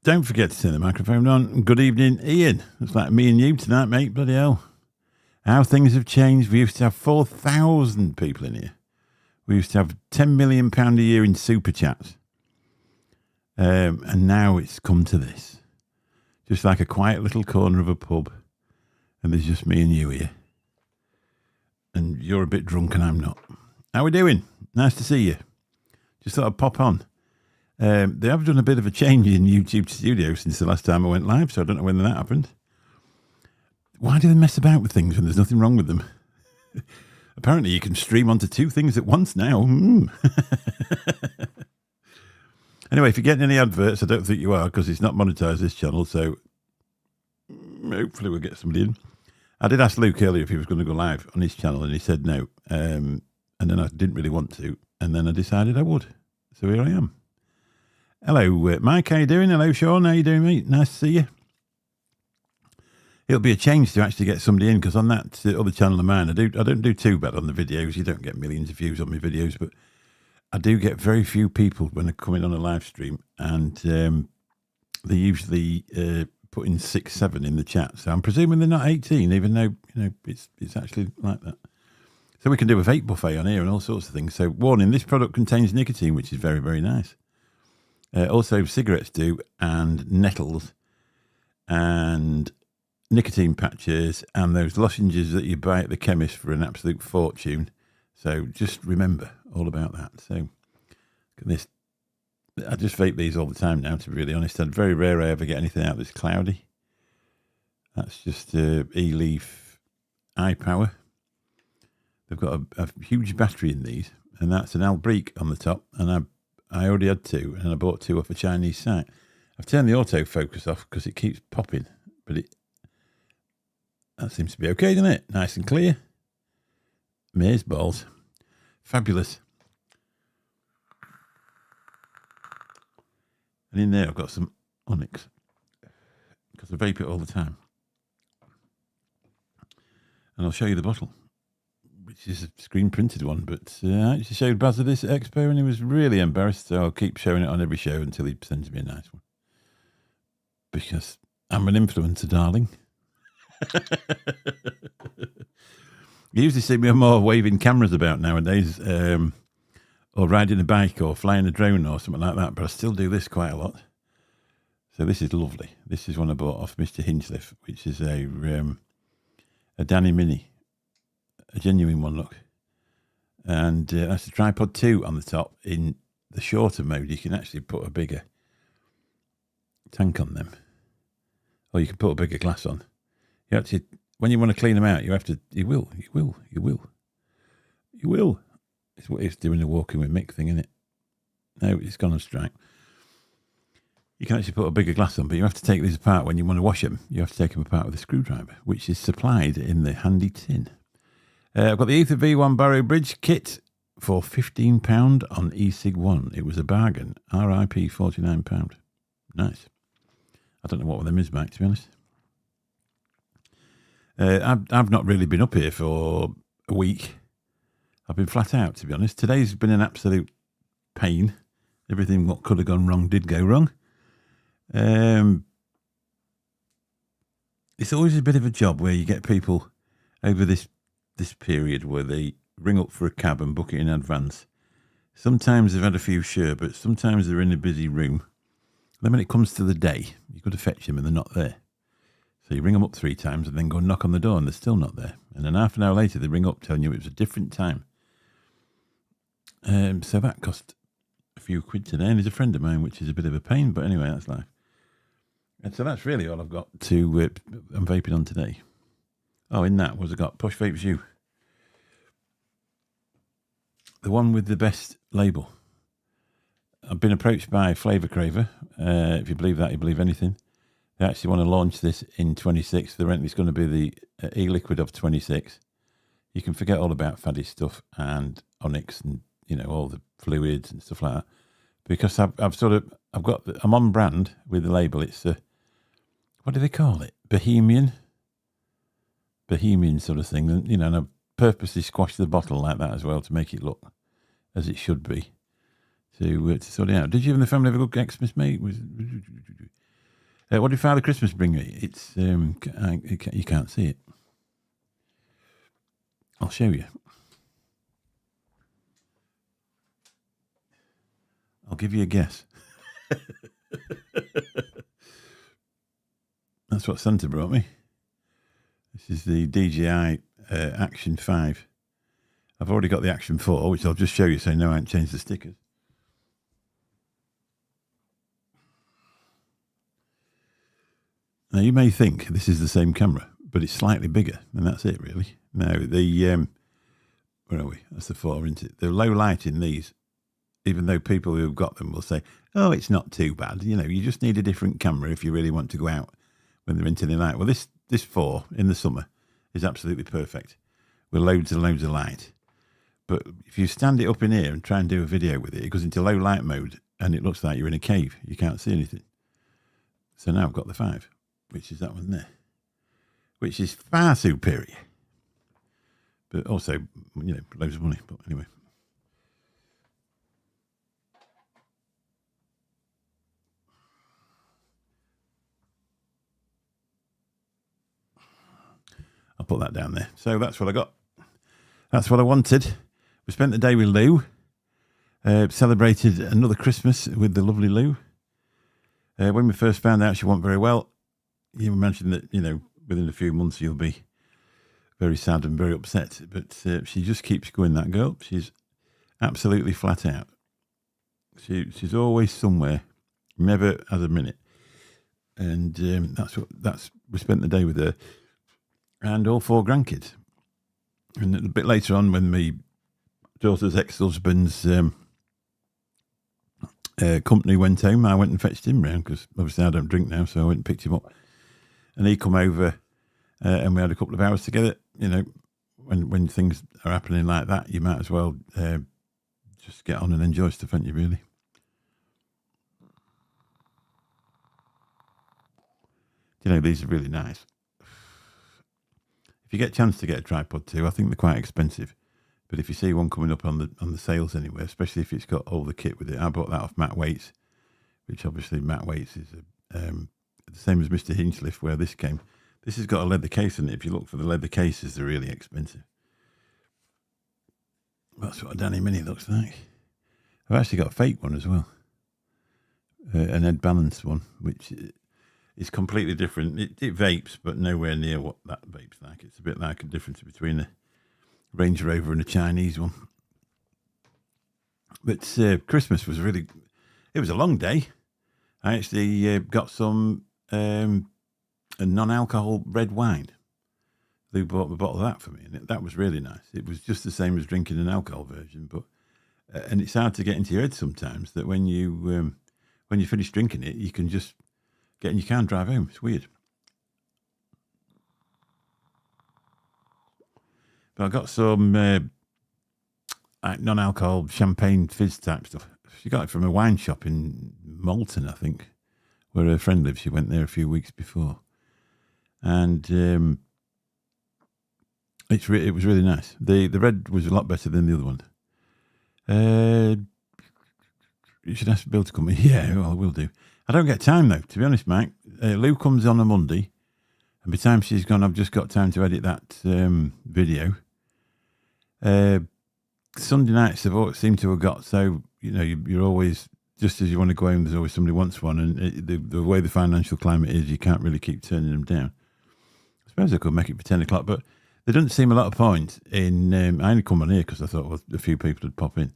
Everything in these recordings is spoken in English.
Don't forget to turn the microphone on. Good evening, Ian. Looks like me and you tonight, mate. Bloody hell. How things have changed. We used to have 4,000 people in here. We used to have £10 million a year in super chats. And now it's come to this. Just like a quiet little corner of a pub. And there's just me and you here. And you're a bit drunk and I'm not. How we doing? Nice to see you. Just thought I'd pop on. They have done a bit of a change in YouTube Studio since the last time I went live, so I don't know when that happened. Why do they mess about with things when there's nothing wrong with them? Apparently you can stream onto two things at once now. Anyway, if you're getting any adverts, I don't think you are, because it's not monetized, this channel, so hopefully we'll get somebody in. I did ask Luke earlier if he was going to go live on his channel, and he said no. And then I didn't really want to, and then I decided I would. So here I am. Hello, Mike, how you doing? Hello, Sean, how you doing, mate? Nice to see you. It'll be a change to actually get somebody in, because on that other channel of mine, I don't do too bad on the videos. You don't get millions of views on my videos, but I do get very few people when I come in on a live stream, and they usually put in 6, 7 in the chat. So I'm presuming they're not 18, even though it's actually like that. So we can do a vape buffet on here and all sorts of things. So warning: this product contains nicotine, which is very, very nice. Also, cigarettes do, and nettles, and nicotine patches, and those lozenges that you buy at the chemist for an absolute fortune. So just remember all about that. So look at this. I just vape these all the time now, to be really honest. And very rare I ever get anything out that's cloudy. That's just E-Leaf iPower. They've got a huge battery in these, and that's an Albrique on the top, and I already had 2, and I bought 2 off a Chinese site. I've turned the autofocus off because it keeps popping, but that seems to be okay, doesn't it? Nice and clear. Maze balls. Fabulous. And in there I've got some Onyx, because I vape it all the time. And I'll show you the bottle, which is a screen printed one, but I actually showed Baz this at Expo and he was really embarrassed, so I'll keep showing it on every show until he sends me a nice one. Because I'm an influencer, darling. You usually see me more waving cameras about nowadays, or riding a bike or flying a drone or something like that, but I still do this quite a lot. So this is lovely. This is one I bought off Mr. Hinchcliffe, which is a Danny Mini. A genuine one, look. And that's a tripod 2 on the top. In the shorter mode, you can actually put a bigger tank on them. Or you can put a bigger glass on. You actually, when you want to clean them out, you will. It's what it's doing the walking with Mick thing, isn't it? No, it's gone on strike. You can actually put a bigger glass on, but you have to take these apart when you want to wash them. You have to take them apart with a screwdriver, which is supplied in the handy tin. I've got the Ether V1 Barrow Bridge kit for £15 on eSig1. It was a bargain. RIP £49. Nice. I don't know what them is, Mike, to be honest. I've not really been up here for a week. I've been flat out, to be honest. Today's been an absolute pain. Everything what could have gone wrong did go wrong. It's always a bit of a job where you get people over this period where they ring up for a cab and book it in advance. Sometimes they've had a few sherbets, sometimes they're in a busy room. Then when it comes to the day, you've got to fetch them and they're not there. So you ring them up 3 times and then go and knock on the door and they're still not there. And then half an hour later they ring up telling you it was a different time. So that cost a few quid today, and he's a friend of mine, which is a bit of a pain, but anyway, that's life. And so that's really all I've got to I'm vaping on today. Oh, in that was I got Posh Vapes U. The one with the best label. I've been approached by Flavour Craver. If you believe that, you believe anything. They actually want to launch this in 26. It's going to be the e-liquid of 26. You can forget all about faddy stuff and Onyx and, all the fluids and stuff like that. Because I'm on brand with the label. It's what do they call it? Bohemian sort of thing. And, and I've purposely squashed the bottle like that as well to make it look as it should be. To sort it out. Did you and the family have a good Xmas, mate? What did Father Christmas bring me? It's you can't see it. I'll show you. I'll give you a guess. That's what Santa brought me. This is the DJI Action 5. I've already got the Action 4, which I'll just show you so no, I haven't changed the stickers. Now, you may think this is the same camera, but it's slightly bigger, and that's it, really. Now, the, where are we? That's the 4, isn't it? The low light in these, even though people who have got them will say, oh, it's not too bad. You know, you just need a different camera if you really want to go out when they're into the light. Well, this 4 in the summer is absolutely perfect with loads and loads of light. But if you stand it up in here and try and do a video with it, it goes into low light mode and it looks like you're in a cave. You can't see anything. So now I've got the 5, which is that one there, which is far superior. But also, you know, loads of money. But anyway. I'll put that down there. So that's what I got. That's what I wanted. We spent the day with Lou. Celebrated another Christmas with the lovely Lou. When we first found out she wasn't very well, you mentioned that, you know, within a few months you'll be very sad and very upset. But she just keeps going, that girl. She's absolutely flat out. She's always somewhere, never has a minute. And we spent the day with her and all 4 grandkids. And a bit later on, when my daughter's ex-husband's company went home, I went and fetched him round, because obviously I don't drink now, so I went and picked him up. And he come over and we had a couple of hours together. You know, when things are happening like that, you might as well just get on and enjoy stuff, haven't you, really? You know, these are really nice. If you get a chance to get a tripod too, I think they're quite expensive. But if you see one coming up on the sales anywhere, especially if it's got all the kit with it, I bought that off Matt Waits, which obviously Matt Waits is the same as Mr. Hinchcliffe, where this came. This has got a leather case in it. If you look for the leather cases, they're really expensive. That's what a Danny Mini looks like. I've actually got a fake one as well, an Ed Balance one, which is completely different. It vapes, but nowhere near what that vape's like. It's a bit like a difference between a Range Rover and a Chinese one. But Christmas was it was a long day. I actually got some a non-alcohol red wine. Lou bought a bottle of that for me, and that was really nice. It was just the same as drinking an alcohol version, but and it's hard to get into your head sometimes that when you finish drinking it, you can just get in your car and drive home. It's weird. But I got some non-alcohol champagne fizz type stuff. She got it from a wine shop in Malton, I think, where her friend lives. She went there a few weeks before. And it was really nice. The red was a lot better than the other one. You should ask Bill to come in. Yeah, well, I will do. I don't get time, though, to be honest, Mike. Lou comes on a Monday, and by the time she's gone, I've just got time to edit that video. Sunday nights seem to have got so, you know, you're always, just as you want to go home, there's always somebody wants one, and the way the financial climate is, you can't really keep turning them down. I suppose I could make it for 10 o'clock, but there doesn't seem a lot of point in, I only come on here because I thought, well, a few people would pop in.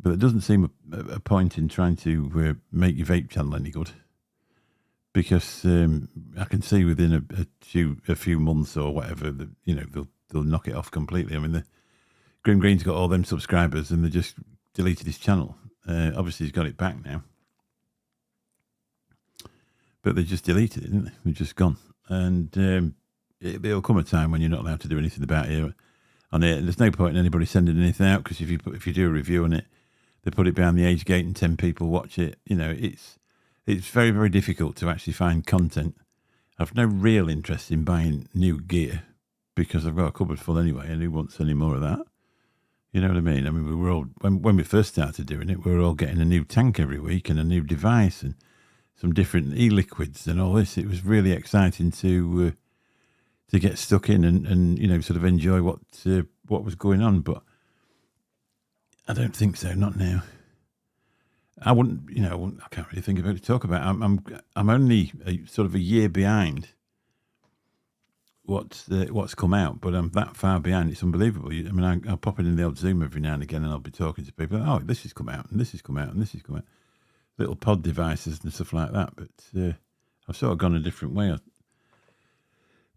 But there doesn't seem a point in trying to make your vape channel any good, because I can see within a few months or whatever that, you know, they'll knock it off completely. I mean, the Grim Green's got all them subscribers and they just deleted his channel. Obviously, he's got it back now, but they just deleted it, didn't they? They're just gone, and there'll come a time when you're not allowed to do anything about it on it. And there's no point in anybody sending anything out, because if you do a review on it, they put it behind the age gate and 10 people watch it. You know, it's very, very difficult to actually find content. I've no real interest in buying new gear because I've got a cupboard full anyway, and who wants any more of that? You know what I mean? I mean, we were all, when we first started doing it, we were all getting a new tank every week and a new device. And some different e-liquids and all this. It was really exciting to get stuck in and you know, sort of enjoy what was going on. But I don't think so. Not now. I wouldn't. You know, I can't really think about it to talk about. I'm only sort of a year behind what's come out, but I'm that far behind. It's unbelievable. I mean, I'll pop it in the old Zoom every now and again, and I'll be talking to people. Oh, this has come out, and this has come out, and this has come out. Little pod devices and stuff like that. But I've sort of gone a different way.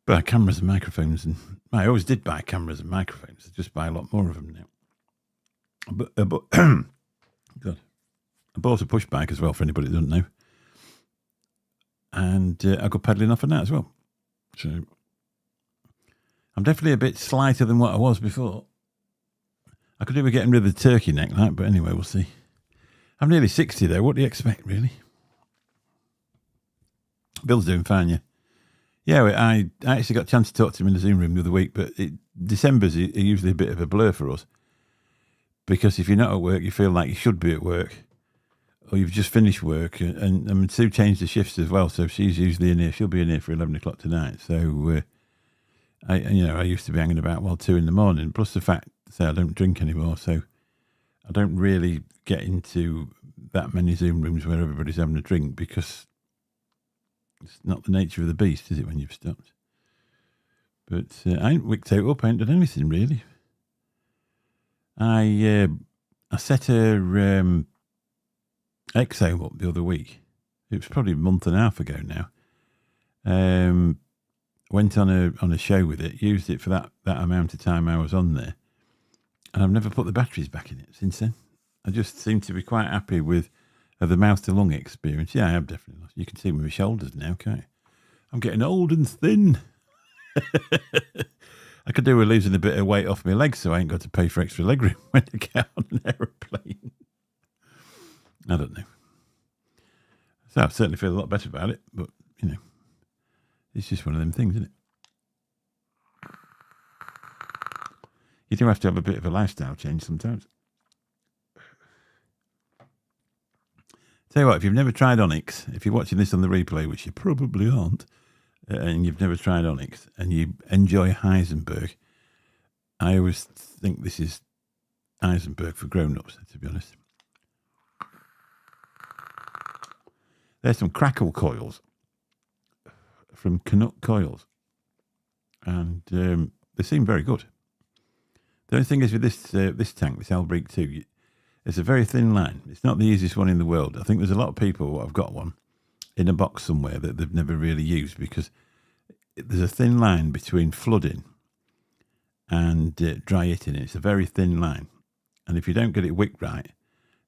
Buy cameras and microphones, and I always did buy cameras and microphones. I just buy a lot more of them now. But God, I bought a push bike as well for anybody that doesn't know, and I go pedalling off on that as well. So I'm definitely a bit slighter than what I was before. I could do with getting rid of the turkey neck, like, but anyway, we'll see. I'm nearly 60 though. What do you expect, really? Bill's doing fine, yeah. Yeah, I actually got a chance to talk to him in the Zoom room the other week, but December's usually a bit of a blur for us. Because if you're not at work, you feel like you should be at work. Or you've just finished work. And Sue changed the shifts as well, so she's usually in here. She'll be in here for 11 o'clock tonight. So, I used to be hanging about till 2 in the morning. Plus the fact that I don't drink anymore, so I don't really get into that many Zoom rooms where everybody's having a drink because it's not the nature of the beast, is it, when you've stopped? But I ain't wicked out up. I ain't done anything, really. I set her exo up the other week. It was probably a month and a half ago now. Went on a show with it, used it for that amount of time I was on there. And I've never put the batteries back in it since then. I just seem to be quite happy with the mouth to lung experience. Yeah, I have definitely lost. You can see my shoulders now, can't you? I'm getting old and thin. I could do with losing a bit of weight off my legs so I ain't got to pay for extra leg room when I get on an aeroplane. I don't know. So I certainly feel a lot better about it, but, you know, it's just one of them things, isn't it? You do have to have a bit of a lifestyle change sometimes. Tell you what, if you've never tried Onyx, if you're watching this on the replay, which you probably aren't, and you've never tried Onyx, and you enjoy Heisenberg, I always think this is Heisenberg for grown-ups, to be honest. There's some crackle coils from Canuck Coils, and they seem very good. The only thing is with this tank, this Albrecht 2, it's a very thin line. It's not the easiest one in the world. I think there's a lot of people who have got one in a box somewhere that they've never really used because there's a thin line between flooding and dry hitting. It's a very thin line. And if you don't get it wicked right,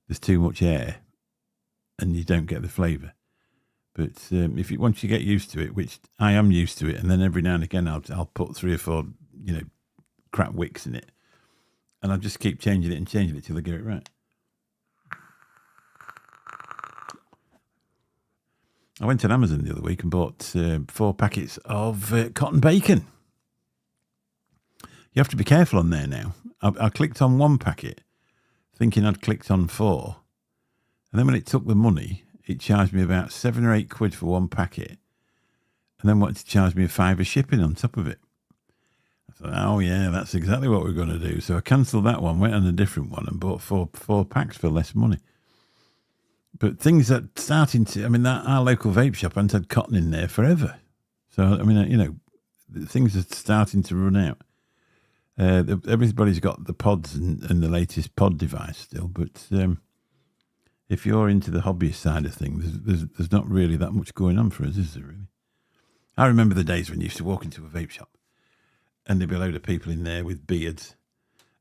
there's too much air and you don't get the flavour. But once you get used to it, which I am used to it, and then every now and again I'll put 3 or 4, crap wicks in it. And I'll just keep changing it till I get it right. I went to Amazon the other week and bought 4 packets of cotton bacon. You have to be careful on there now. I clicked on 1 packet thinking I'd clicked on 4. And then when it took the money, it charged me about 7 or 8 quid for 1 packet. And then wanted to charge me a £5 shipping on top of it. I thought, oh yeah, that's exactly what we're going to do. So I cancelled that one, went on a different one and bought 4 packs for less money. But things are starting to, our local vape shop hasn't had cotton in there forever. So, things are starting to run out. Everybody's got the pods and the latest pod device still, but if you're into the hobbyist side of things, there's not really that much going on for us, is there really? I remember the days when you used to walk into a vape shop and there'd be a load of people in there with beards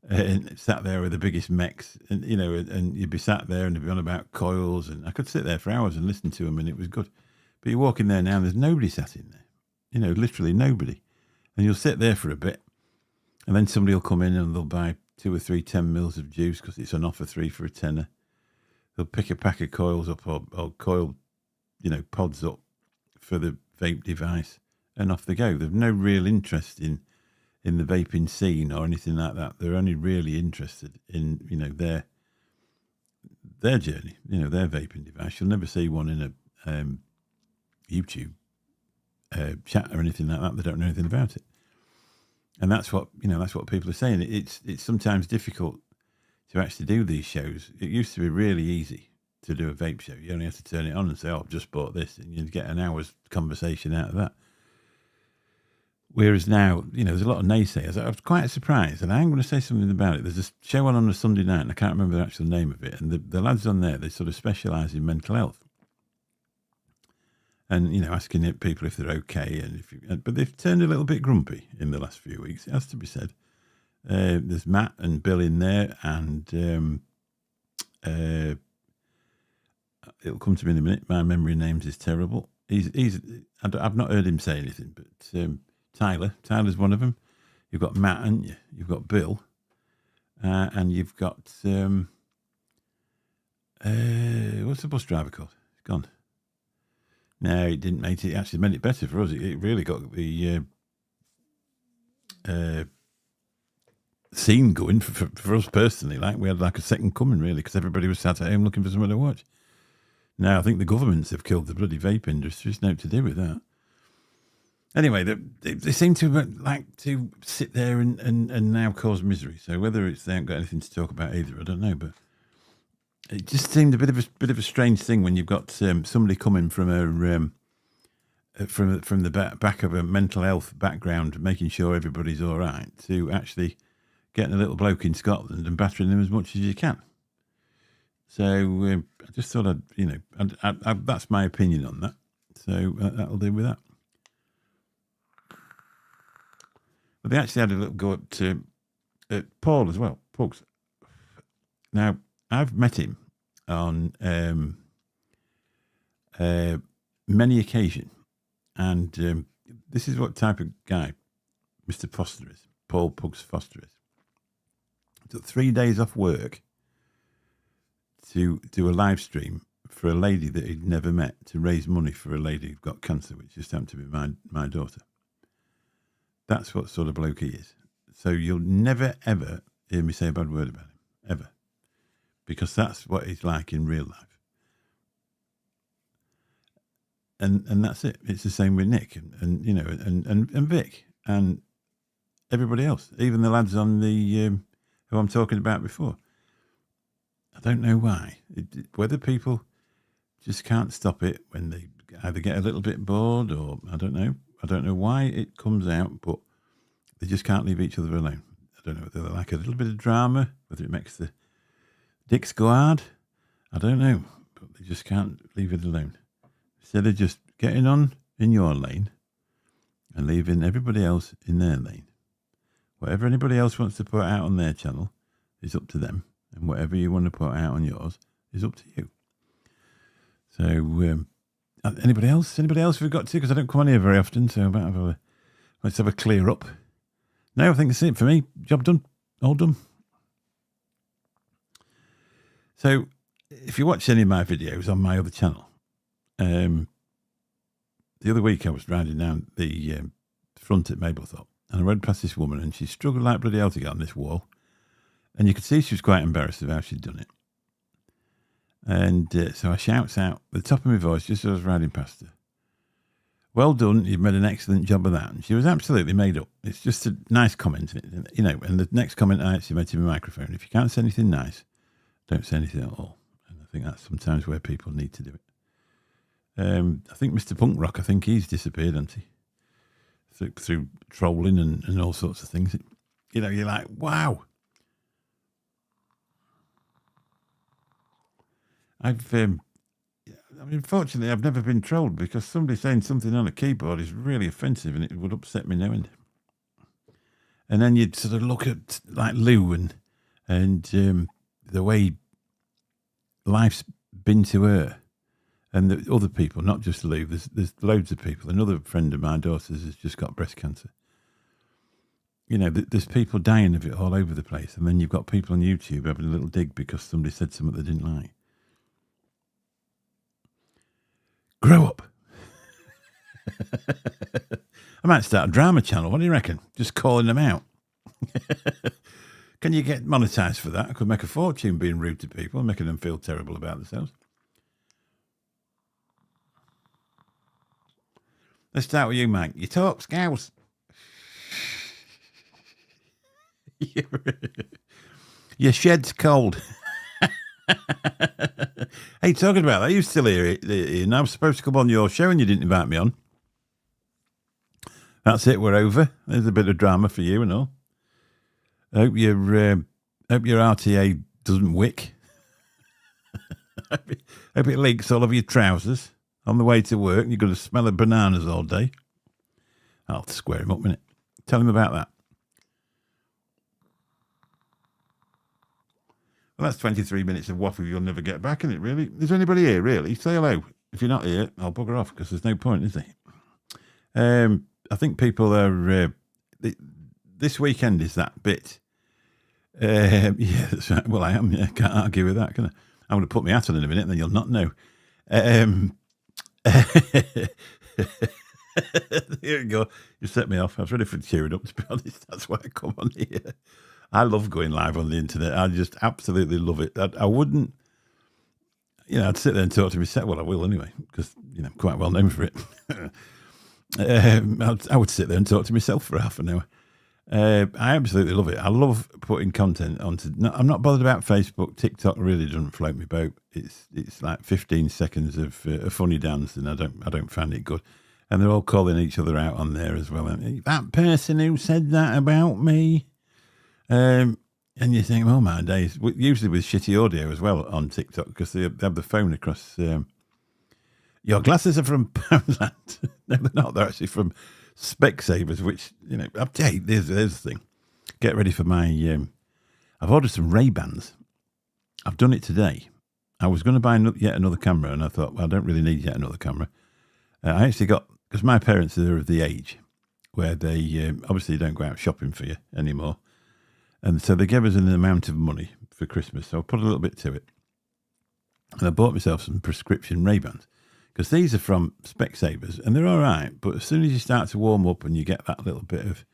and sat there with the biggest mechs, and and you'd be sat there and they'd be on about coils, and I could sit there for hours and listen to them, and it was good. But you walk in there now, and there's nobody sat in there, literally nobody, and you'll sit there for a bit, and then somebody will come in and they'll buy 2 or 3 10 mils of juice because it's on offer 3 for a tenner. They'll pick a pack of coils up or coil, pods up for the vape device, and off they go. They've no real interest in the vaping scene or anything like that. They're only really interested in, their journey, their vaping device. You'll never see one YouTube chat or anything like that. They don't know anything about it. And that's what, that's what people are saying. It's sometimes difficult to actually do these shows. It used to be really easy to do a vape show. You only have to turn it on and say, "Oh, I've just bought this," and you'd get an hour's conversation out of that. Whereas now, there's a lot of naysayers. I was quite surprised, and I'm going to say something about it. There's a show on a Sunday night, and I can't remember the actual name of it. And the lads on there, they sort of specialise in mental health. And, asking people if they're okay. But they've turned a little bit grumpy in the last few weeks, it has to be said. There's Matt and Bill in there, and it'll come to me in a minute. My memory of names is terrible. I've not heard him say anything, but Tyler's one of them. You've got Matt, haven't you? You've got Bill, and you've got what's the bus driver called? He's gone. No, it didn't make it. It actually made it better for us. It really got the scene going for us personally. Like, we had like a second coming, really, because everybody was sat at home looking for something to watch. Now I think the governments have killed the bloody vape industry. There's nothing to do with that. Anyway, they seem to like to sit there and now cause misery. So whether they haven't got anything to talk about either, I don't know. But it just seemed a bit of a strange thing when you've got somebody coming from from the back of a mental health background, making sure everybody's all right, to actually getting a little bloke in Scotland and battering them as much as you can. So I just thought I'd that's my opinion on that. So that'll do with that. But they actually had a little go at Paul as well, Pugs. Now, I've met him on many occasions, and this is what type of guy Mr. Foster is, Paul Pugs Foster is. Took 3 days off work to do a live stream for a lady that he'd never met, to raise money for a lady who'd got cancer, which just happened to be my daughter. That's what sort of bloke he is. So you'll never, ever hear me say a bad word about him, ever. Because that's what he's like in real life. And that's it. It's the same with Nick and Vic and everybody else. Even the lads on the who I'm talking about before. I don't know why. Whether people just can't stop it when they either get a little bit bored, or I don't know. I don't know why it comes out, but they just can't leave each other alone. I don't know whether they like a little bit of drama, whether it makes the dicks go hard. I don't know, but they just can't leave it alone. Instead of just getting on in your lane and leaving everybody else in their lane. Whatever anybody else wants to put out on their channel is up to them, and whatever you want to put out on yours is up to you. So, anybody else? Anybody else we've got to? Because I don't come on here very often, so let's have a clear up. No, I think that's it for me. Job done. All done. So, if you watch any of my videos on my other channel, the other week I was riding down the front at Mablethorpe, and I rode past this woman, and she struggled like bloody hell to get on this wall. And you could see she was quite embarrassed of how she'd done it. And so I shouts out at the top of my voice, just as I was riding past her, "Well done, you've made an excellent job of that." And she was absolutely made up. It's just a nice comment, and the next comment I actually made to my microphone: if you can't say anything nice, don't say anything at all. And I think that's sometimes where people need to do it. I think Mr. Punk Rock, I think he's disappeared, hasn't he? Through trolling and all sorts of things. You're like, wow. Unfortunately, I've never been trolled, because somebody saying something on a keyboard is really offensive, and it would upset me no end. And then you'd sort of look at like Lou and the way life's been to her, and the other people, not just Lou. There's loads of people. Another friend of my daughter's has just got breast cancer. There's people dying of it all over the place, and then you've got people on YouTube having a little dig because somebody said something they didn't like. Grow up. I might start a drama channel. What do you reckon? Just calling them out. Can you get monetized for that? I could make a fortune being rude to people and making them feel terrible about themselves. Let's start with you, Mike. You talk, Scouse. Your shed's cold. Hey, talking about that, you still here? And I was supposed to come on your show and you didn't invite me on. That's it, we're over. There's a bit of drama for you and all. I hope your RTA doesn't wick. Hope it leaks all over your trousers on the way to work. You're going to smell of bananas all day. I'll square him up a minute. Tell him about that. Well, that's 23 minutes of waffle you'll never get back, isn't it, really? Is there anybody here, really? Say hello. If you're not here, I'll bugger off because there's no point, is there? I think people are... this weekend is that bit. Yeah, that's right. Well, I am. Yeah, can't argue with that, can I? I'm going to put my hat on in a minute and then you'll not know. Here we go. You set me off. I was ready for cheering up, to be honest. That's why I come on here. I love going live on the internet. I just absolutely love it. I wouldn't, I'd sit there and talk to myself. Well, I will anyway, because, I'm quite well known for it. I would sit there and talk to myself for half an hour. I absolutely love it. I love putting content onto. No, I'm not bothered about Facebook. TikTok really doesn't float my boat. It's like 15 seconds of a funny dance, and I don't find it good. And they're all calling each other out on there as well. That person who said that about me. And you think, oh my days. Usually with shitty audio as well on TikTok because they have the phone across. Your glasses are from Poundland. No, they're not. They're actually from Specsavers, which, I'll tell you, there's the thing. Get ready for my... I've ordered some Ray-Bans. I've done it today. I was going to buy yet another camera, and I thought, well, I don't really need yet another camera. I actually got... Because my parents are of the age where they obviously don't go out shopping for you anymore. And so they gave us an amount of money for Christmas, so I put a little bit to it. And I bought myself some prescription Ray-Bans. Because these are from Specsavers, and they're all right, but as soon as you start to warm up and you get that little bit of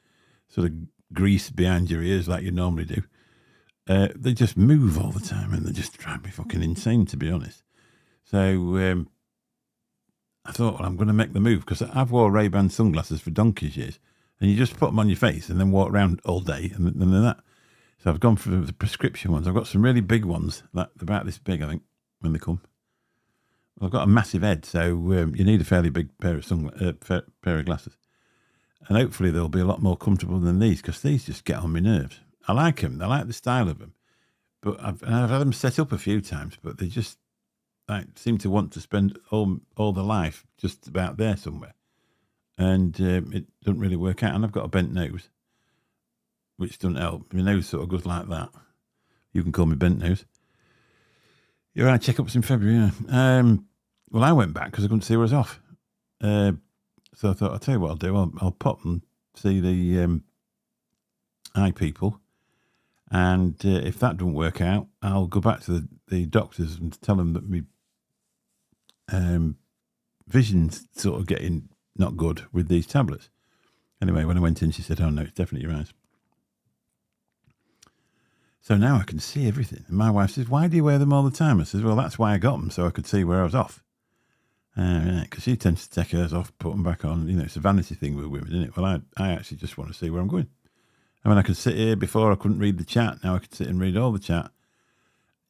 sort of grease behind your ears like you normally do, they just move all the time, and they just drive me fucking insane, to be honest. So I thought, well, I'm going to make the move, because I've wore Ray-Ban sunglasses for donkey's years, and you just put them on your face and then walk around all day, and then that. So I've gone for the prescription ones. I've got some really big ones, like about this big, I think, when they come. Well, I've got a massive head, so you need a fairly big pair of glasses. And hopefully they'll be a lot more comfortable than these, because these just get on my nerves. I like them. I like the style of them. But I've had them set up a few times, but they just seem to want to spend all their life just about there somewhere. And it doesn't really work out. And I've got a bent nose, which doesn't help. My nose sort of goes like that. You can call me bent nose. You're right, checkups in February, yeah. Well, I went back because I couldn't see where I was off. So I thought, I'll tell you what I'll do. I'll pop and see the eye people. And if that doesn't work out, I'll go back to the doctors and tell them that my vision's sort of getting not good with these tablets. Anyway, when I went in, she said, oh, no, it's definitely your eyes. So now I can see everything. And my wife says, why do you wear them all the time? I says, well, that's why I got them, so I could see where I was off. Because she tends to take hers off, put them back on. It's a vanity thing with women, isn't it? Well, I actually just want to see where I'm going. I mean, I can sit here. Before I couldn't read the chat. Now I can sit and read all the chat.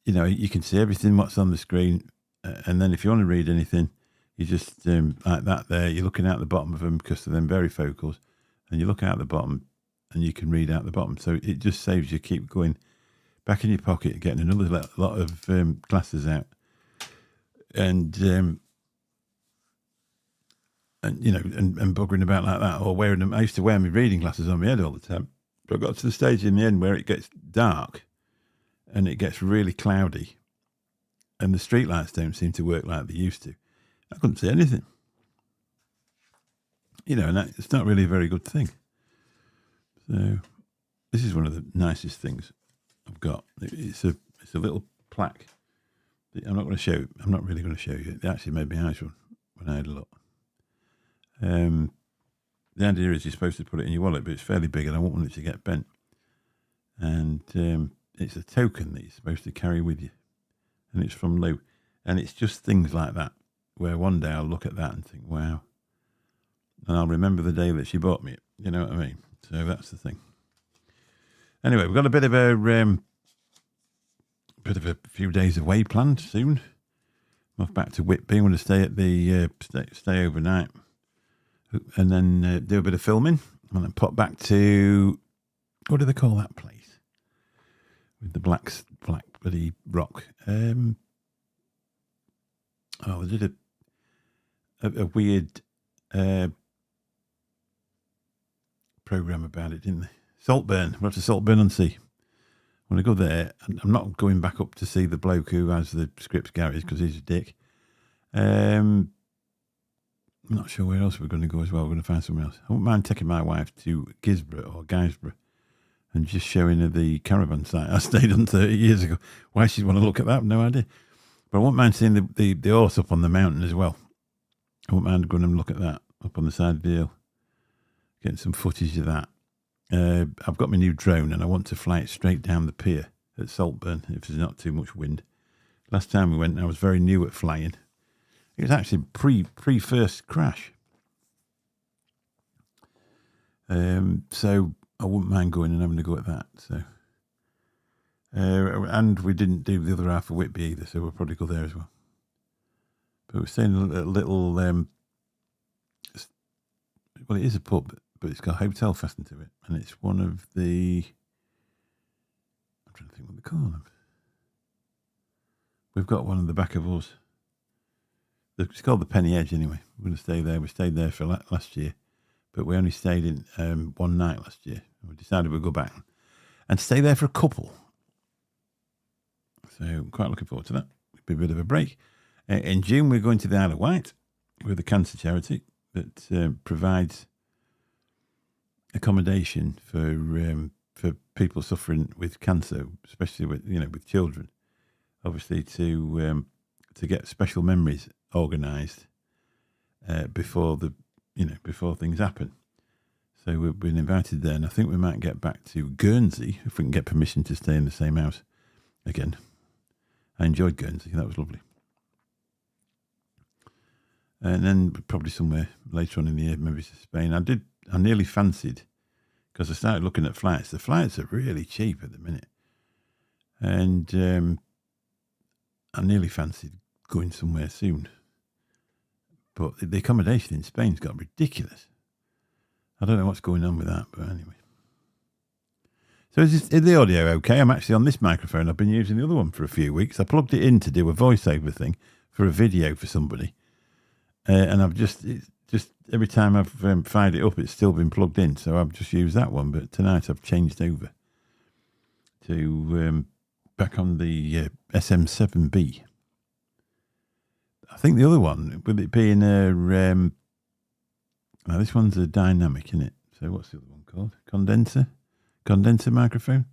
You can see everything what's on the screen. And then if you want to read anything, you just, like that there, you're looking out the bottom of them because they're then varifocals. And you look out the bottom and you can read out the bottom. So it just saves you keep going back in your pocket, getting another lot of glasses out. And buggering about like that, or wearing them. I used to wear my reading glasses on my head all the time. But I got to the stage in the end where it gets dark and it gets really cloudy and the streetlights don't seem to work like they used to. I couldn't see anything. And it's not really a very good thing. So this is one of the nicest things I've got. It's a little plaque. I'm not really going to show you. It actually made my eyes run when I had a look. The idea is you're supposed to put it in your wallet, but it's fairly big and I won't want it to get bent. And it's a token that you're supposed to carry with you. And it's from Lou. And it's just things like that, where one day I'll look at that and think, wow, and I'll remember the day that she bought me it. You know what I mean? So that's the thing. Anyway, we've got a bit of a few days away planned soon. I'm off back to Whitby. I'm going to stay at the stay overnight, and then do a bit of filming, and then pop back to, what do they call that place with the blackberry rock? They did a weird program about it, didn't they? Saltburn. We're up to Saltburn-on-Sea. I'm going to go there, and I'm not going back up to see the bloke who has the Scripps garage because he's a dick. I'm not sure where else we're going to go as well. We're going to find somewhere else. I wouldn't mind taking my wife to Gisborough or Guisborough and just showing her the caravan site I stayed on 30 years ago. Why she'd want to look at that, no idea. But I wouldn't mind seeing the horse up on the mountain as well. I wouldn't mind going and look at that up on the side of the hill. Getting some footage of that. I've got my new drone and I want to fly it straight down the pier at Saltburn if there's not too much wind. Last time we went, I was very new at flying. It was actually pre first crash. So I wouldn't mind going and having a go at that. So, and we didn't do the other half of Whitby either, so we'll probably go there as well. But we're staying in a little, well, it is a pub, but it's got a hotel fastened to it, and it's one of the, I'm trying to think what they call them. We've got one in the back of us. It's called the Penny Edge anyway. We're going to stay there. We stayed there for last year, but we only stayed in one night last year. We decided we'd go back and stay there for a couple. So I'm quite looking forward to that. It'll be a bit of a break. In June, we're going to the Isle of Wight with a cancer charity that provides accommodation for people suffering with cancer, especially with children. Obviously, to get special memories organised before things happen. So we've been invited there, and I think we might get back to Guernsey if we can get permission to stay in the same house again. I enjoyed Guernsey; that was lovely. And then probably somewhere later on in the year, maybe to Spain. I nearly fancied, because I started looking at flights. The flights are really cheap at the minute, and I nearly fancied going somewhere soon. But the accommodation in Spain's got ridiculous. I don't know what's going on with that, but anyway. So is the audio okay? I'm actually on this microphone. I've been using the other one for a few weeks. I plugged it in to do a voiceover thing for a video for somebody. And I've just every time I've fired it up, it's still been plugged in. So I've just used that one. But tonight I've changed over to back on the SM7B. I think the other one, with it being now this one's a dynamic, isn't it? So what's the other one called? Condenser microphone.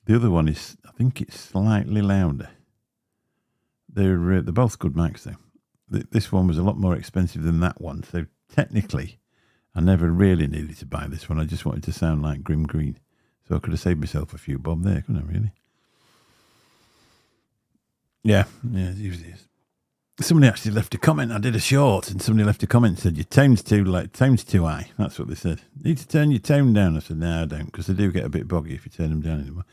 The other one is, I think it's slightly louder. They're both good mics though. This one was a lot more expensive than that one. So technically, I never really needed to buy this one. I just wanted to sound like Grim Green. So I could have saved myself a few bob there, couldn't I, really? Yeah, it usually is. Somebody actually left a comment. I did a short, and somebody left a comment and said, your tone's too high. That's what they said. You need to turn your tone down. I said, no, I don't, because they do get a bit boggy if you turn them down anymore.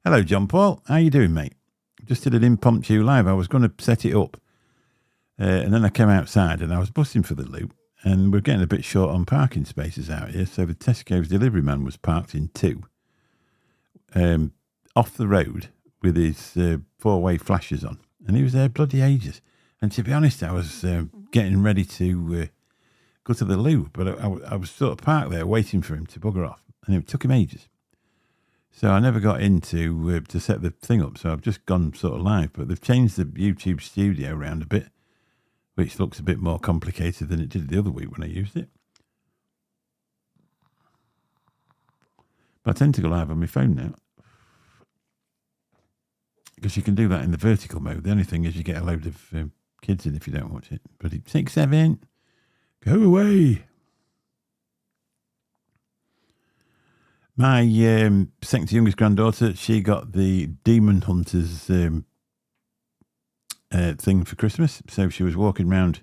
Hello, John Paul. How you doing, mate? Just did an impromptu live. I was going to set it up. And then I came outside and I was busting for the loop, and we're getting a bit short on parking spaces out here. So the Tesco's delivery man was parked in two, off the road with his four-way flashes on. And he was there bloody ages. And to be honest, I was getting ready to go to the loo, but I was sort of parked there waiting for him to bugger off. And it took him ages. So I never got into to set the thing up. So I've just gone sort of live. But they've changed the YouTube studio around a bit, which looks a bit more complicated than it did the other week when I used it. But I tend to go live on my phone now, because you can do that in the vertical mode. The only thing is you get a load of kids in if you don't watch it. But 6, 7, go away. My second to youngest granddaughter, she got the Demon Hunters thing for Christmas. So she was walking around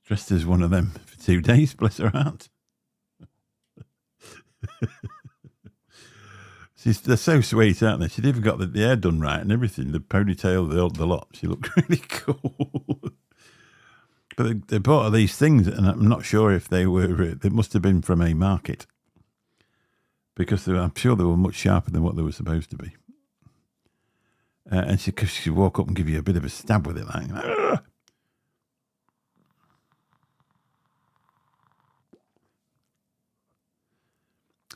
Dressed as one of them for 2 days, bless her heart. They're so sweet, aren't they? She'd even got the hair done right and everything, the ponytail, the lot. She looked really cool. But they bought her these things, and I'm not sure if they must have been from a market, because I'm sure they were much sharper than what they were supposed to be. And she walk up and give you a bit of a stab with it, like, Argh!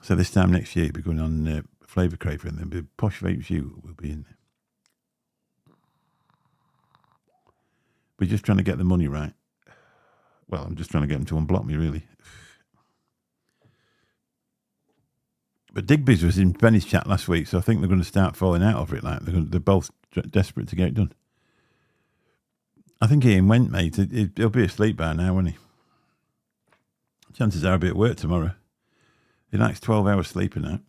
So this time next year, we're going on Flavour Craver, and then Posh Vapes U will be in there. We're just trying to get the money right. Well, I'm just trying to get them to unblock me, really. But Digby's was in Benny's chat last week, so I think they're going to start falling out over it. Like they're both desperate to get it done. I think Ian went, mate. He'll be asleep by now, won't he? Chances are he'll be at work tomorrow. He likes 12 hours sleeping now.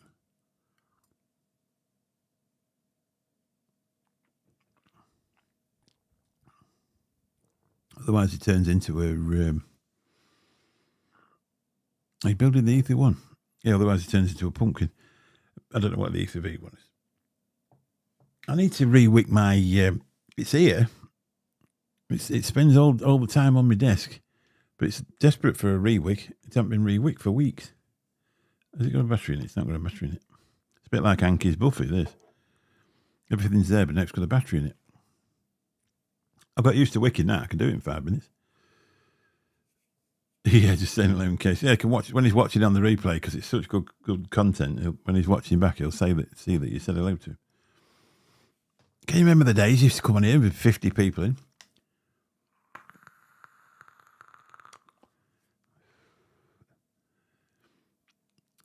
Otherwise, he turns into a... are you building the Ether one? Yeah, otherwise he turns into a pumpkin. I don't know what the Ether V one is. I need to re-wick my... it's here. It spends all the time on my desk. But it's desperate for a re-wick. It hasn't been re-wicked for weeks. Has it got a battery in it? It's not got a battery in it. It's a bit like Anki's Buffy, this. Everything's there, but now it's got a battery in it. I've got used to wicking that. I can do it in 5 minutes. Yeah, just saying alone in case. Yeah, I can watch when he's watching on the replay, because it's such good content. When he's watching back, he'll see that you said hello to him. Can you remember the days you used to come on here with 50 people in?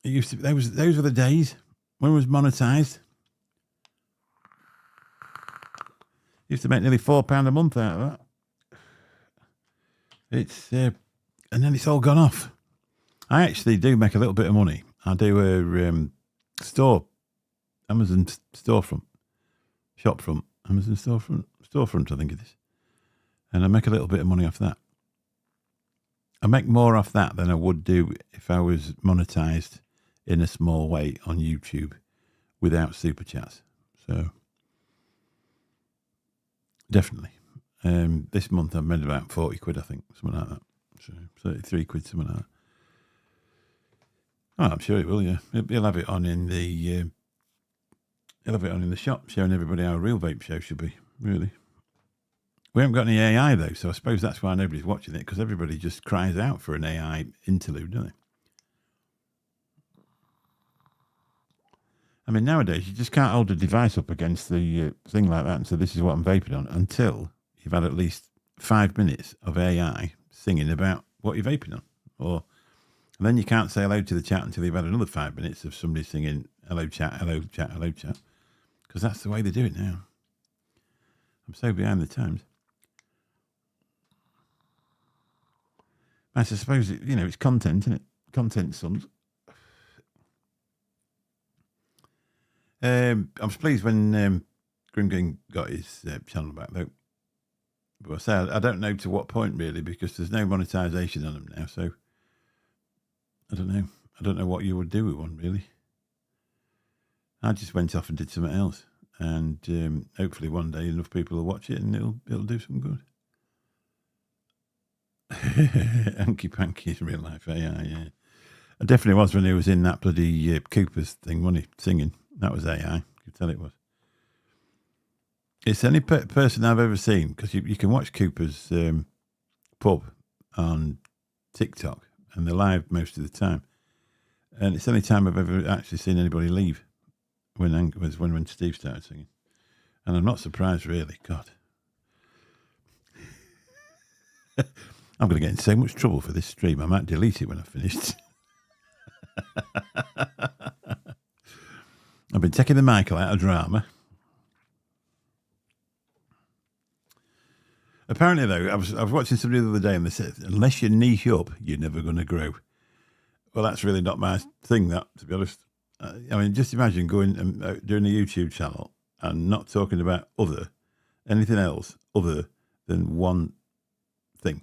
It used to. Those were the days when it was monetized. Used to make nearly £4 a month out of that. It's and then it's all gone off. I actually do make a little bit of money. I do a Amazon storefront, Amazon storefront, I think it is, and I make a little bit of money off that. I make more off that than I would do if I was monetized in a small way on YouTube without super chats. So definitely. This month I've made about 40 quid, I think, something like that. So 33 quid, something like that. Oh, I'm sure it will, yeah. He'll have it on in the shop, showing everybody how a real vape show should be, really. We haven't got any AI though, so I suppose that's why nobody's watching it, because everybody just cries out for an AI interlude, don't they? I mean, nowadays you just can't hold a device up against the thing like that and say, this is what I'm vaping on, until you've had at least 5 minutes of AI singing about what you're vaping on. And then you can't say hello to the chat until you've had another 5 minutes of somebody singing hello chat, hello chat, hello chat. Because that's the way they do it now. I'm so behind the times. I suppose, it's content, isn't it? Content sums. I was pleased when Grim got his channel back, though. But I say I don't know to what point, really, because there's no monetization on them now. So I don't know. I don't know what you would do with one, really. I just went off and did something else, and hopefully one day enough people will watch it and it'll do some good. Anky Panky is real life AI, yeah. I definitely was when he was in that bloody Cooper's thing, wasn't he, singing? That was AI. You could tell it was. It's the only person I've ever seen, because you can watch Cooper's pub on TikTok, and they're live most of the time. And it's the only time I've ever actually seen anybody leave when Steve started singing. And I'm not surprised, really. God. I'm going to get in so much trouble for this stream. I might delete it when I've finished. I've been taking the Michael out of drama. Apparently, though, I was watching somebody the other day, and they said, unless you niche up, you're never going to grow. Well, that's really not my thing, that, to be honest. I mean, just imagine going and doing a YouTube channel and not talking about anything else other than one thing.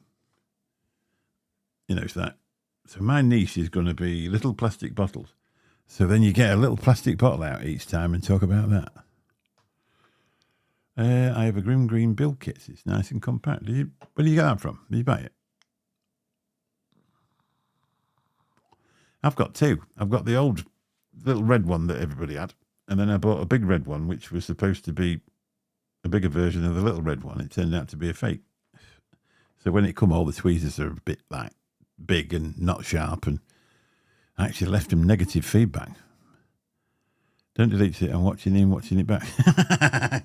You know, so my niche is going to be little plastic bottles. So then you get a little plastic bottle out each time and talk about that. I have a Grim Green Bill kit. It's nice and compact. Where do you get that from? Did you buy it? I've got two. I've got the old little red one that everybody had. And then I bought a big red one, which was supposed to be a bigger version of the little red one. It turned out to be a fake. So when it come, all the tweezers are a bit like big and not sharp, and I actually left them negative feedback. Don't delete it. I'm watching it back.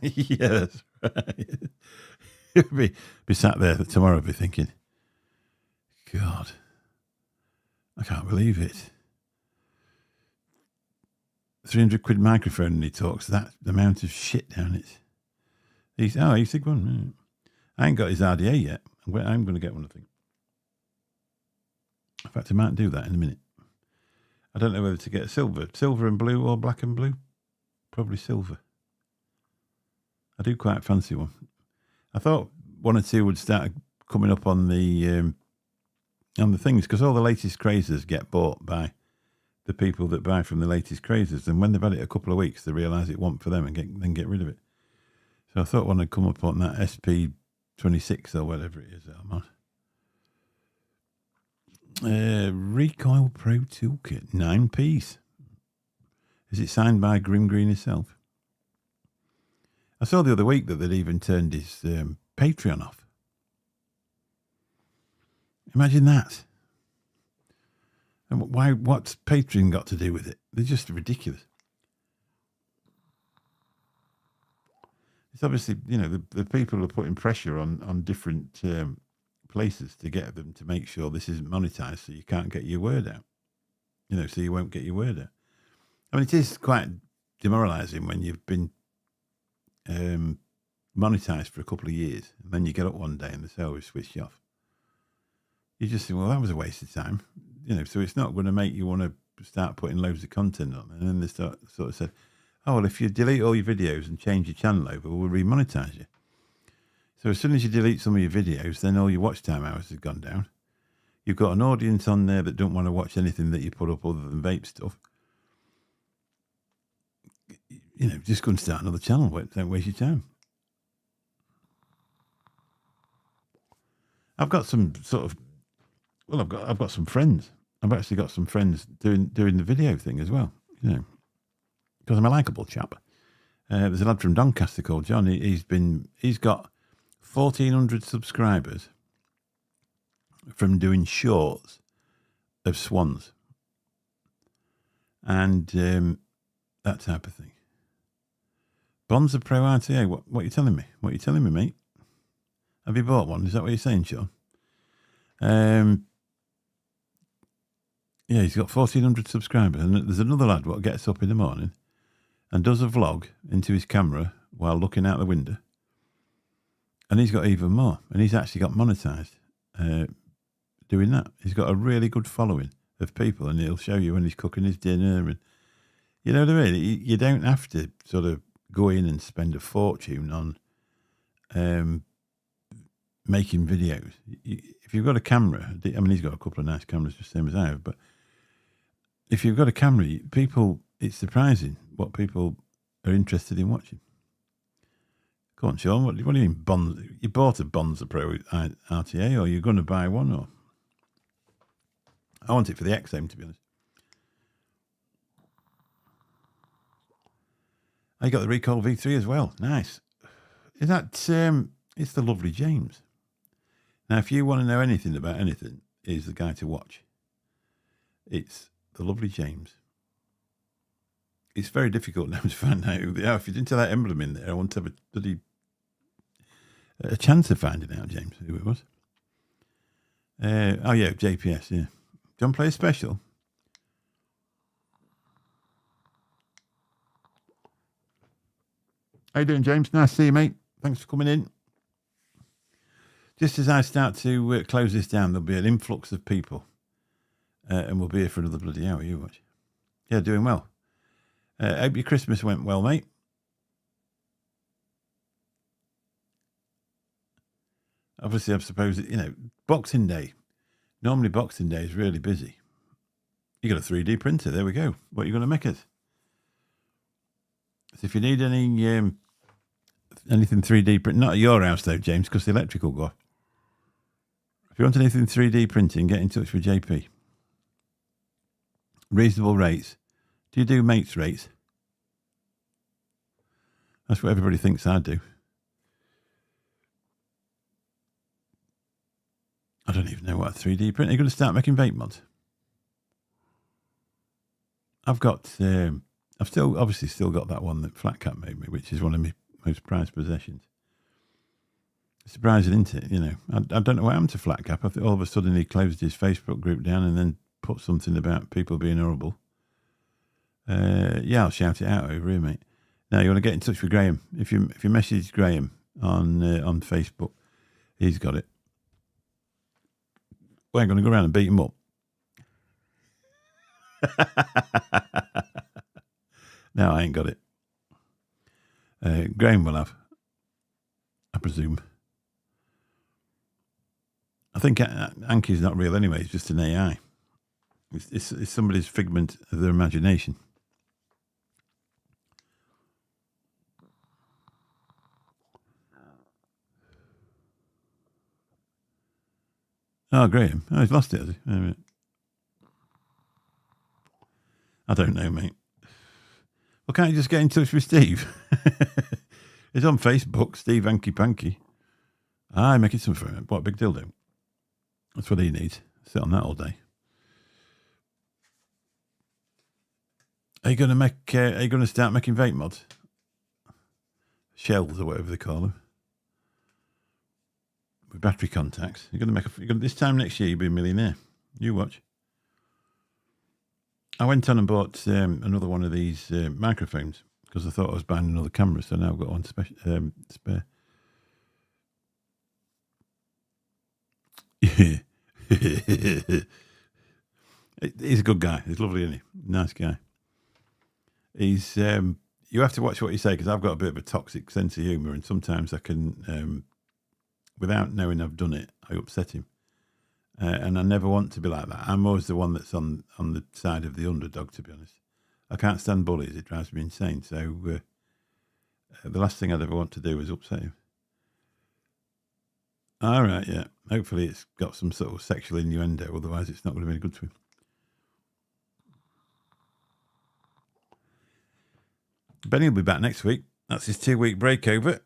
Yeah, that's right. be sat there tomorrow, I'll be thinking, God, I can't believe it. 300 quid microphone and he talks that amount of shit down it. He's a good one. I ain't got his RDA yet. I'm going to get one, I think. In fact, I might do that in a minute. I don't know whether to get silver and blue or black and blue. Probably silver. I do quite fancy one. I thought one or two would start coming up on the things, because all the latest crazers get bought by the people that buy from the latest crazers, and when they've had it a couple of weeks, they realise it wasn't for them and then get rid of it. So I thought one would come up on that SP26 or whatever it is that I'm on. Recoil Pro Toolkit, 9-piece. Is it signed by Grim Green himself? I saw the other week that they'd even turned his Patreon off. Imagine that. And what's Patreon got to do with it? They're just ridiculous. It's obviously, the people are putting pressure on different places to get them to make sure this isn't monetized, so you can't get your word out. So you won't get your word out. I mean, it is quite demoralising when you've been monetised for a couple of years, and then you get up one day and the server is switched off. You just think, well, that was a waste of time. So it's not going to make you want to start putting loads of content on. And then they sort of said, oh, well, if you delete all your videos and change your channel over, we'll remonetize you. So as soon as you delete some of your videos, then all your watch time hours have gone down. You've got an audience on there that don't want to watch anything that you put up other than vape stuff. Just go and start another channel. Don't waste your time. I've got some I've got some friends. I've actually got some friends doing the video thing as well, because I'm a likeable chap. There's a lad from Doncaster called John. He's got 1,400 subscribers from doing shorts of swans and that type of thing. Bonza Pro RTA. What are you telling me? What are you telling me, mate? Have you bought one? Is that what you're saying, Sean? Yeah, he's got 1,400 subscribers, and there's another lad what gets up in the morning and does a vlog into his camera while looking out the window, and he's got even more, and he's actually got monetized doing that. He's got a really good following of people, and he'll show you when he's cooking his dinner, and you know what I mean. You don't have to sort of go in and spend a fortune on making videos. If you've got a camera, I mean, he's got a couple of nice cameras, the same as I have, but if you've got a camera, it's surprising what people are interested in watching. Come on, Sean, what do you mean Bonza? You bought a Bonza Pro RTA, or you're going to buy one? Or I want it for the XM, to be honest. I got the Recoil V3 as well. Nice. Is that it's the lovely James. Now, if you want to know anything about anything, he's the guy to watch. It's the lovely James. It's very difficult now to find out who they are. If you didn't have that emblem in there, I want to have a chance of finding out, James, who it was. Oh, yeah, JPS, yeah. Don't play a special. How you doing, James? Nice to see you, mate. Thanks for coming in. Just as I start to close this down, there'll be an influx of people. And we'll be here for another bloody hour. You watch. Yeah, doing well. Hope your Christmas went well, mate. Obviously, I suppose, Boxing Day. Normally Boxing Day is really busy. You got a 3D printer. There we go. What are you going to make us? So if you need anything 3D print, not at your house though, James, because the electric will go off. If you want anything 3D printing, get in touch with JP. Reasonable rates. Do you do mates rates? That's what everybody thinks I do. I don't even know what a 3D print. Are you going to start making vape mods? I've got, I've still got that one that Flat Cat made me, which is one of my most prized possessions. It's surprising, isn't it? You know, I don't know what happened to Flat Cap. I think all of a sudden he closed his Facebook group down and then put something about people being horrible. Yeah, I'll shout it out over here, mate. Now you want to get in touch with Graham? If you message Graham on Facebook, he's got it. We ain't going to go around and beat him up. No, I ain't got it. Graham will have, I presume. I think Anki's not real anyway. It's just an AI. It's somebody's figment of their imagination. Oh, Graham. Oh, he's lost it, has he? I don't know, mate. Well, can't you just get in touch with Steve? He's on Facebook, Steve Hanky Panky. I'm making some for him. What a big dildo. That's what he needs. Sit on that all day. Are you going to start making vape mods? Shells or whatever they call them. With battery contacts. You're going to this time next year you'll be a millionaire. You watch. I went on and bought another one of these microphones because I thought I was buying another camera, so now I've got one spare. He's a good guy. He's lovely, isn't he? Nice guy. He's you have to watch what you say because I've got a bit of a toxic sense of humour, and sometimes I can, without knowing I've done it, I upset him. And I never want to be like that. I'm always the one that's on the side of the underdog, to be honest. I can't stand bullies. It drives me insane. So the last thing I'd ever want to do is upset him. All right, yeah. Hopefully it's got some sort of sexual innuendo. Otherwise it's not going to be good to him. Benny will be back next week. That's his 2-week break over.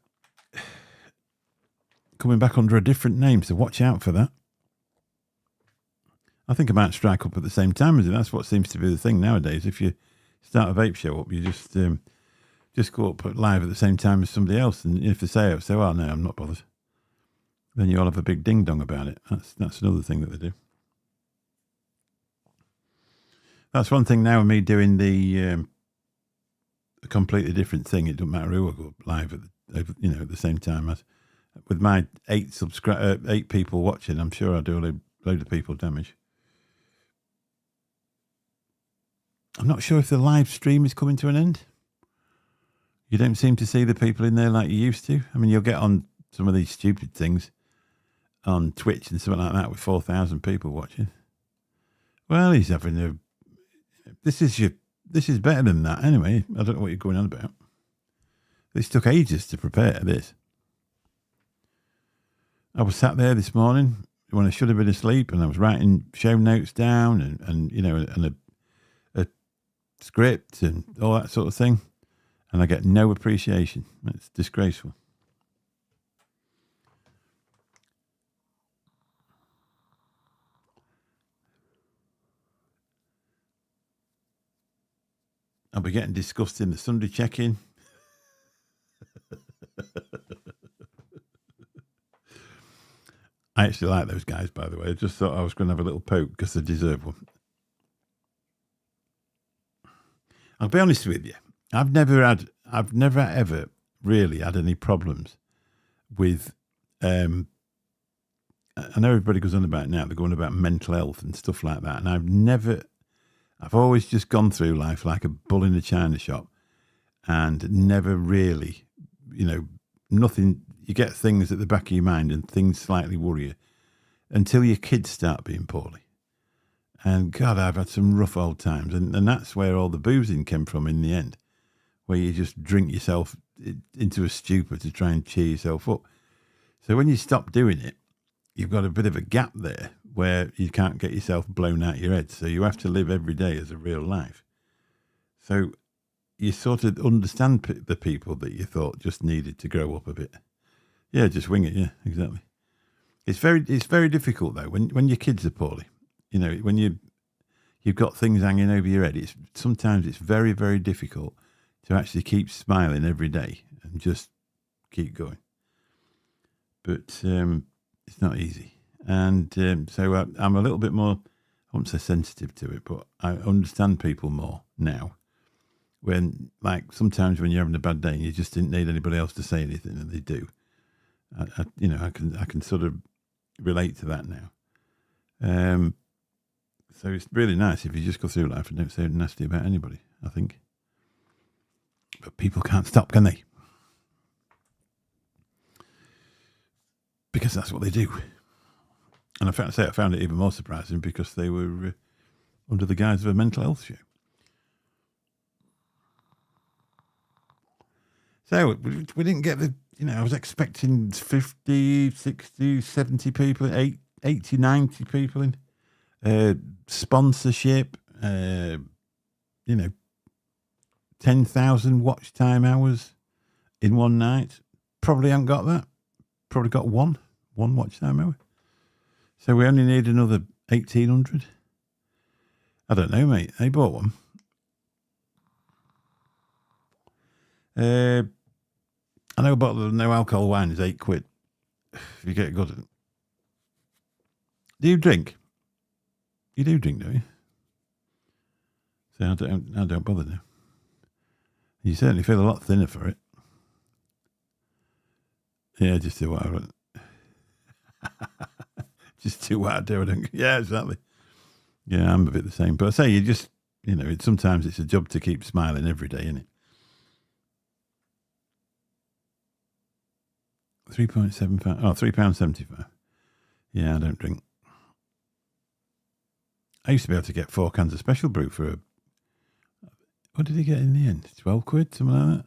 Coming back under a different name, so watch out for that. I think I might strike up at the same time as it. That's what seems to be the thing nowadays. If you start a vape show up, you just go up live at the same time as somebody else, and if they say, "Oh no, I'm not bothered," then you all have a big ding dong about it. That's another thing that they do. That's one thing now. Me doing a completely different thing. It doesn't matter who I go live at the same time as. With my 8 people watching, I'm sure I do a load of people damage. I'm not sure if the live stream is coming to an end. You don't seem to see the people in there like you used to. I mean, you'll get on some of these stupid things on Twitch and something like that with 4,000 people watching. Well, he's having a... This is better than that. Anyway, I don't know what you're going on about. This took ages to prepare this. I was sat there this morning when I should have been asleep, and I was writing show notes down and a script and all that sort of thing, and I get no appreciation. It's disgraceful. I'll be getting discussed in the Sunday check-in. I actually like those guys, by the way. I just thought I was going to have a little poke because they deserve one. I'll be honest with you. I've never ever really had any problems with, I know everybody goes on about it now, they're going about mental health and stuff like that. And I've always just gone through life like a bull in a china shop and never really, nothing. You get things at the back of your mind and things slightly worry you. until your kids start being poorly. And God, I've had some rough old times. And that's where all the boozing came from in the end, where you just drink yourself into a stupor to try and cheer yourself up. So when you stop doing it, you've got a bit of a gap there where you can't get yourself blown out your head. So you have to live every day as a real life. So you sort of understand the people that you thought just needed to grow up a bit. Yeah, just wing it. Yeah, exactly. It's very difficult though when your kids are poorly. You know, when you've got things hanging over your head. Sometimes it's very, very difficult to actually keep smiling every day and just keep going. But it's not easy, and so I'm a little bit more, I won't say sensitive to it, but I understand people more now. When, like, sometimes when you're having a bad day and you just didn't need anybody else to say anything, and they do, I can sort of relate to that now. So it's really nice if you just go through life and don't say nasty about anybody, I think. But people can't stop, can they? Because that's what they do. And I found it even more surprising because they were under the guise of a mental health show. So we didn't get I was expecting 50, 60, 70 people, 80, 90 people in. Sponsorship, 10,000 watch time hours in one night. Probably haven't got that. Probably got one watch time hour. So we only need another 1,800. I don't know, mate. They bought one. I know a bottle of no alcohol wine is £8 if you get a good one. Do you drink? You do drink, don't you? So I don't bother now. You certainly feel a lot thinner for it. Yeah, just do what I want. Just do what I do. Yeah, exactly. Yeah, I'm a bit the same. But I say, you just, sometimes it's a job to keep smiling every day, isn't it? 3.75. Oh, £3.75. Yeah, I don't drink. I used to be able to get 4 cans of special brew for what did he get in the end? £12, something like that.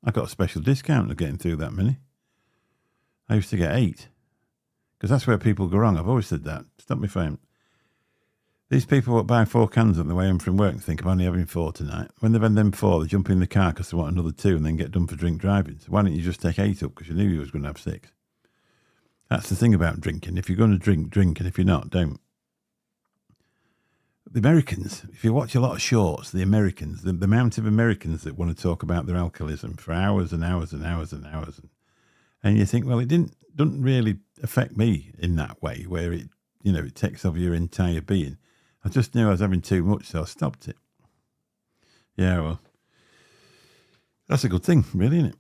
I got a special discount of getting through that many. I used to get 8. Because that's where people go wrong. I've always said that. Stop me phone. These people that buy 4 cans on the way home from work and think, I'm only having 4 tonight. When they've had them 4, they jump in the car because they want another 2 and then get done for drink driving. So why don't you just take 8 up because you knew you was going to have 6? That's the thing about drinking. If you're going to drink, drink. And if you're not, don't. The Americans, if you watch a lot of shorts, the Americans, the amount of Americans that want to talk about their alcoholism for hours and hours and hours and hours. And you think, well, it doesn't really affect me in that way where it takes over your entire being. I just knew I was having too much, so I stopped it. Yeah, well, that's a good thing, really, isn't it?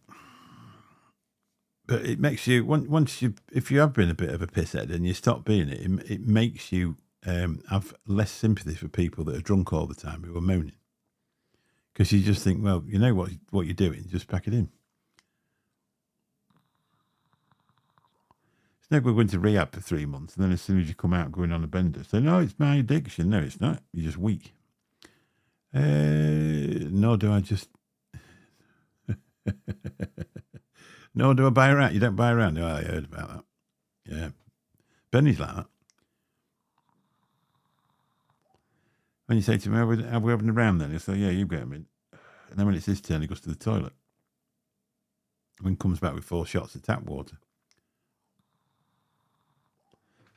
But it makes you, if you have been a bit of a pisshead and you stop being it, it makes you have less sympathy for people that are drunk all the time who are moaning. Because you just think, well, you know what you're doing, just pack it in. It's no good going to rehab for 3 months and then as soon as you come out going on a bender, say, no, it's my addiction. No, it's not. You're just weak. Nor do I just... Nor do I buy around. You don't buy around. No, I heard about that. Yeah. Benny's like that. When you say to him, are we having a round then? He'll say, yeah, you get him in. And then when it's his turn, he goes to the toilet. And then comes back with 4 shots of tap water.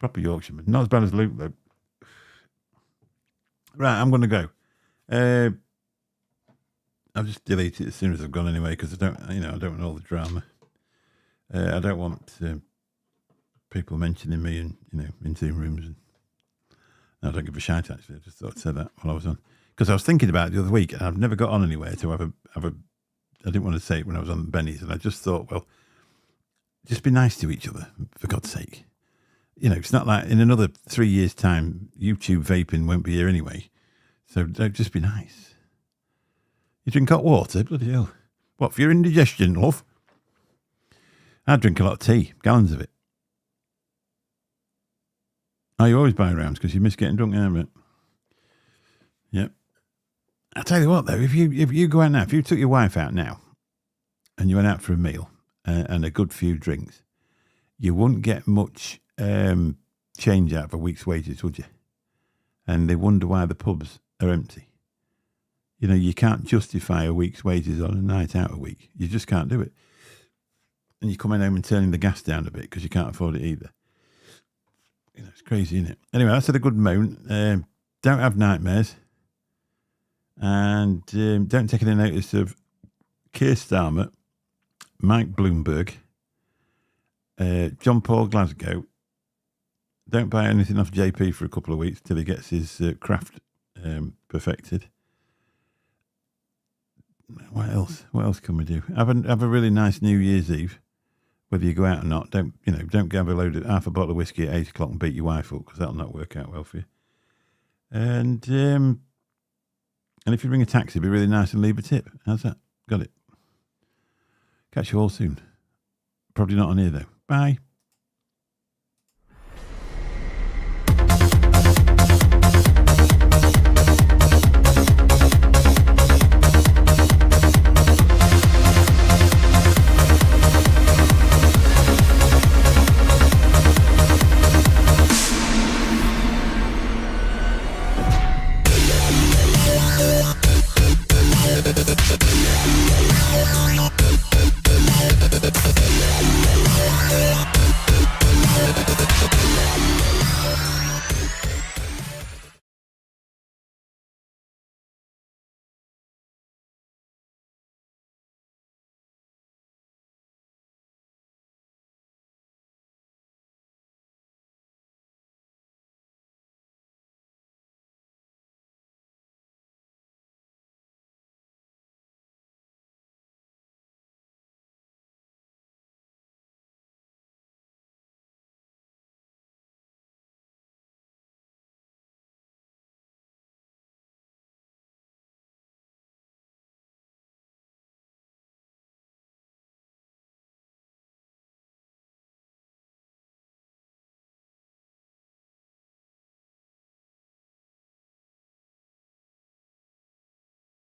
Proper Yorkshireman. Not as bad as Luke, though. Right, I'm going to go. I'll just delete it as soon as I've gone anyway, because I don't want all the drama. I don't want people mentioning me in Zoom rooms. And I don't give a shite, actually. I just thought I'd say that while I was on. Because I was thinking about it the other week, and I've never got on anywhere to have a... I didn't want to say it when I was on Benny's, and I just thought, well, just be nice to each other, for God's sake. It's not like in another 3 years' time, YouTube vaping won't be here anyway. So don't just be nice. You drink hot water? Bloody hell. What, for your indigestion, love? I drink a lot of tea, gallons of it. Oh, you always buy rounds because you miss getting drunk, yeah, yep. I tell you what, though, if you go out now, if you took your wife out now, and you went out for a meal and a good few drinks, you wouldn't get much change out of a week's wages, would you? And they wonder why the pubs are empty. You know, you can't justify a week's wages on a night out a week. You just can't do it. And you're coming home and turning the gas down a bit because you can't afford it either. You know, it's crazy, isn't it? Anyway, that's had a good moan. Don't have nightmares. And don't take any notice of Keir Starmer, Mike Bloomberg, John Paul Glasgow. Don't buy anything off JP for a couple of weeks till he gets his craft perfected. What else? What else can we do? Have a really nice New Year's Eve, whether you go out or not. Don't have half a bottle of whiskey at 8 o'clock and beat your wife up because that'll not work out well for you. And if you ring a taxi, be really nice and leave a tip. How's that? Got it. Catch you all soon. Probably not on here though. Bye.